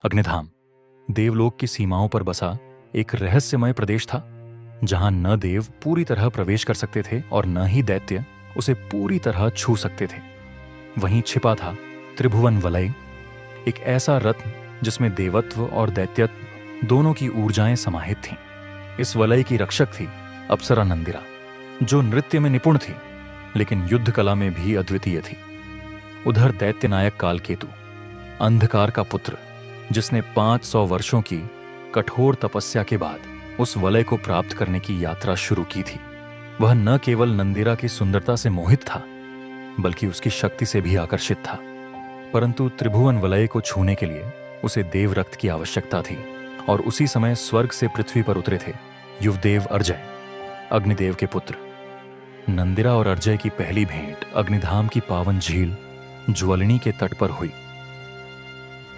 अग्निधाम देवलोक की सीमाओं पर बसा एक रहस्यमय प्रदेश था, जहां न देव पूरी तरह प्रवेश कर सकते थे और न ही दैत्य उसे पूरी तरह छू सकते थे। वहीं छिपा था त्रिभुवन वलय, एक ऐसा रत्न जिसमें देवत्व और दैत्यत्व दोनों की ऊर्जाएं समाहित थीं। इस वलय की रक्षक थी अप्सरा नंदिरा, जो नृत्य में निपुण थी लेकिन युद्ध कला में भी अद्वितीय थी। उधर दैत्य नायक कालकेतु, अंधकार का पुत्र, जिसने 500 वर्षों की कठोर तपस्या के बाद उस वलय को प्राप्त करने की यात्रा शुरू की थी। वह न केवल नंदिरा की सुंदरता से मोहित था, बल्कि उसकी शक्ति से भी आकर्षित था। परंतु त्रिभुवन वलय को छूने के लिए उसे देव रक्त की आवश्यकता थी, और उसी समय स्वर्ग से पृथ्वी पर उतरे थे युवदेव अर्जय, अग्निदेव के पुत्र। नंदिरा और अर्जय की पहली भेंट अग्निधाम की पावन झील ज्वलिनी के तट पर हुई।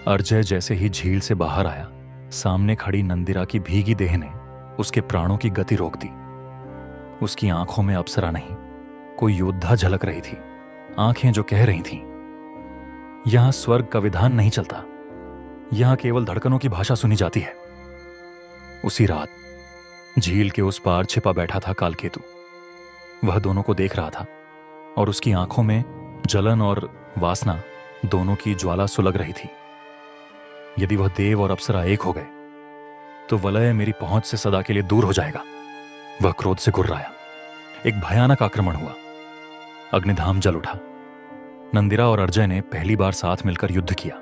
अर्जय जैसे ही झील से बाहर आया, सामने खड़ी नंदिरा की भीगी देह ने उसके प्राणों की गति रोक दी। उसकी आंखों में अप्सरा नहीं, कोई योद्धा झलक रही थी। आंखें जो कह रही थीं, यहां स्वर्ग का विधान नहीं चलता, यहां केवल धड़कनों की भाषा सुनी जाती है। उसी रात झील के उस पार छिपा बैठा था कालकेतु। वह दोनों को देख रहा था और उसकी आंखों में जलन और वासना दोनों की ज्वाला सुलग रही थी। यदि वह देव और अप्सरा एक हो गए तो वलय मेरी पहुंच से सदा के लिए दूर हो जाएगा। वह क्रोध से गुर्राया। एक भयानक आक्रमण हुआ। अग्निधाम जल उठा। नंदिरा और अर्जय ने पहली बार साथ मिलकर युद्ध किया।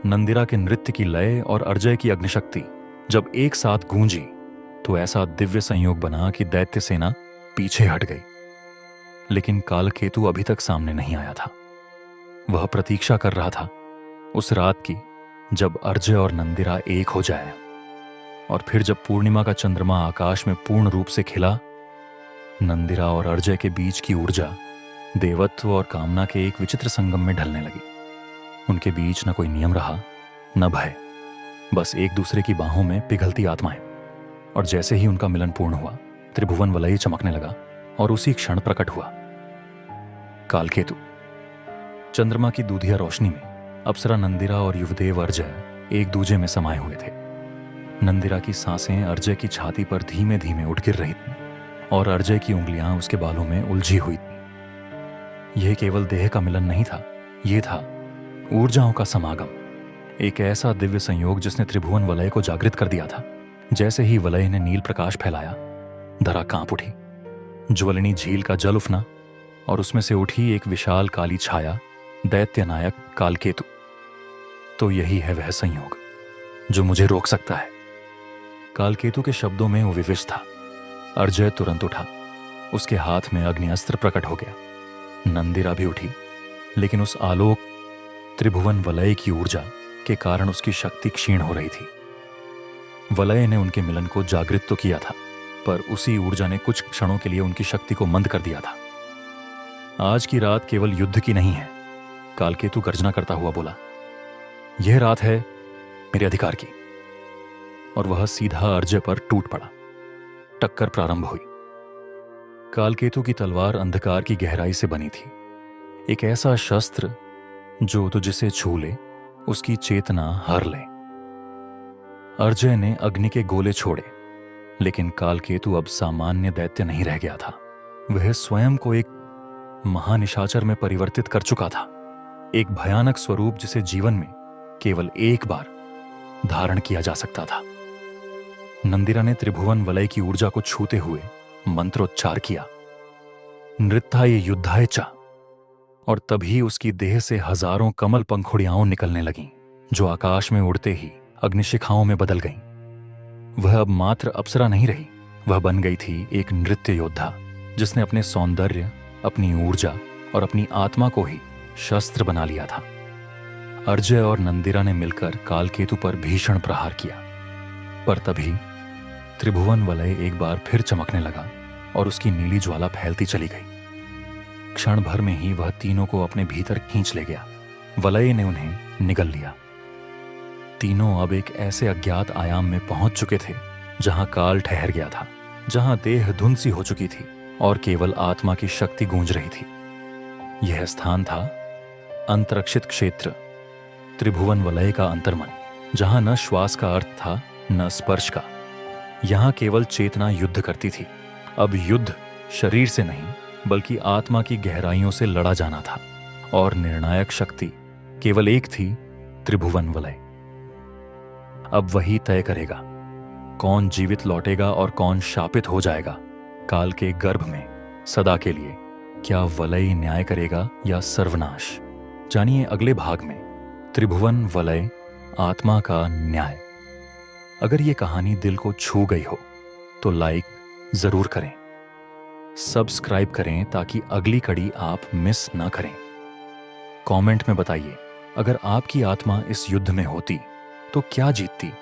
नंदिरा के नृत्य की लय और अर्जय की अग्निशक्ति जब एक साथ गूंजी तो ऐसा दिव्य संयोग बना कि दैत्य सेना पीछे हट गई। लेकिन कालकेतु अभी तक सामने नहीं आया था। वह प्रतीक्षा कर रहा था उस रात की जब अर्जय और नंदिरा एक हो जाए, और फिर जब पूर्णिमा का चंद्रमा आकाश में पूर्ण रूप से खिला, नंदिरा और अर्जय के बीच की ऊर्जा देवत्व और कामना के एक विचित्र संगम में ढलने लगी। उनके बीच न कोई नियम रहा, न भय, बस एक दूसरे की बाहों में पिघलती आत्माएं। और जैसे ही उनका मिलन पूर्ण हुआ, त्रिभुवन वलय चमकने लगा और उसी क्षण प्रकट हुआ कालकेतु। चंद्रमा की दूधिया रोशनी में अप्सरा नंदिरा और युवदेव अर्जय एक दूजे में समाये हुए थे। नंदिरा की सांसें अर्जय की छाती पर धीमे धीमे उठ गिर रही थीं और अर्जय की उंगलियां उसके बालों में उलझी हुई थीं। यह केवल देह का मिलन नहीं था, यह था ऊर्जाओं का समागम, एक ऐसा दिव्य संयोग जिसने त्रिभुवन वलय को जागृत कर दिया था। जैसे ही वलय ने नील प्रकाश फैलाया, धरा कांप उठी। ज्वलिनी झील का जल उफना और उसमें से उठी एक विशाल काली छाया, दैत्य नायक कालकेतु। तो यही है वह संयोग जो मुझे रोक सकता है। कालकेतु के शब्दों में वो विविश था। अर्जय तुरंत उठा। उसके हाथ में अग्नि अस्त्र प्रकट हो गया। नंदिरा भी उठी, लेकिन उस आलोक त्रिभुवन वलय की ऊर्जा के कारण उसकी शक्ति क्षीण हो रही थी। वलय ने उनके मिलन को जागृत तो किया था, पर उसी ऊर्जा ने कुछ क्षणों के लिए उनकी शक्ति को मंद कर दिया था। आज की रात केवल युद्ध की नहीं है, कालकेतु गर्जना करता हुआ बोला। यह रात है मेरे अधिकार की। और वह सीधा अर्जय पर टूट पड़ा। टक्कर प्रारंभ हुई। कालकेतु की तलवार अंधकार की गहराई से बनी थी, एक ऐसा शस्त्र जो तो जिसे छू ले उसकी चेतना हर ले। अर्जय ने अग्नि के गोले छोड़े, लेकिन कालकेतु अब सामान्य दैत्य नहीं रह गया था। वह स्वयं को एक महानिशाचर में परिवर्तित कर चुका था, एक भयानक स्वरूप जिसे जीवन में केवल एक बार धारण किया जा सकता था। नंदिरा ने त्रिभुवन वलय की ऊर्जा को छूते हुए मंत्रोच्चार किया, नृत्याय युद्धाय च, और तभी उसकी देह से हजारों कमल पंखुड़ियां निकलने लगीं, जो आकाश में उड़ते ही अग्निशिखाओं में बदल गईं। वह अब मात्र अप्सरा नहीं रही, वह बन गई थी एक नृत्य योद्धा, जिसने अपने सौंदर्य, अपनी ऊर्जा और अपनी आत्मा को ही शस्त्र बना लिया था। अर्जय और नंदिरा ने मिलकर कालकेतु पर भीषण प्रहार किया, पर तभी त्रिभुवन वलय एक बार फिर चमकने लगा और उसकी नीली ज्वाला फैलती चली गई। क्षण भर में ही वह तीनों को अपने भीतर खींच ले गया। वलय ने उन्हें निगल लिया। तीनों अब एक ऐसे अज्ञात आयाम में पहुंच चुके थे जहां काल ठहर गया था, जहां देह धुंध सी हो चुकी थी और केवल आत्मा की शक्ति गूंज रही थी। यह स्थान था अंतरक्षित क्षेत्र, त्रिभुवन वलय का अंतर्मन, जहां न श्वास का अर्थ था न स्पर्श का। यहां केवल चेतना युद्ध करती थी। अब युद्ध शरीर से नहीं बल्कि आत्मा की गहराइयों से लड़ा जाना था, और निर्णायक शक्ति केवल एक थी, त्रिभुवन वलय। अब वही तय करेगा कौन जीवित लौटेगा और कौन शापित हो जाएगा काल के गर्भ में सदा के लिए। क्या वलय न्याय करेगा या सर्वनाश? जानिए अगले भाग में, त्रिभुवन वलय, आत्मा का न्याय। अगर ये कहानी दिल को छू गई हो तो लाइक जरूर करें, सब्सक्राइब करें ताकि अगली कड़ी आप मिस ना करें। कमेंट में बताइए, अगर आपकी आत्मा इस युद्ध में होती तो क्या जीतती?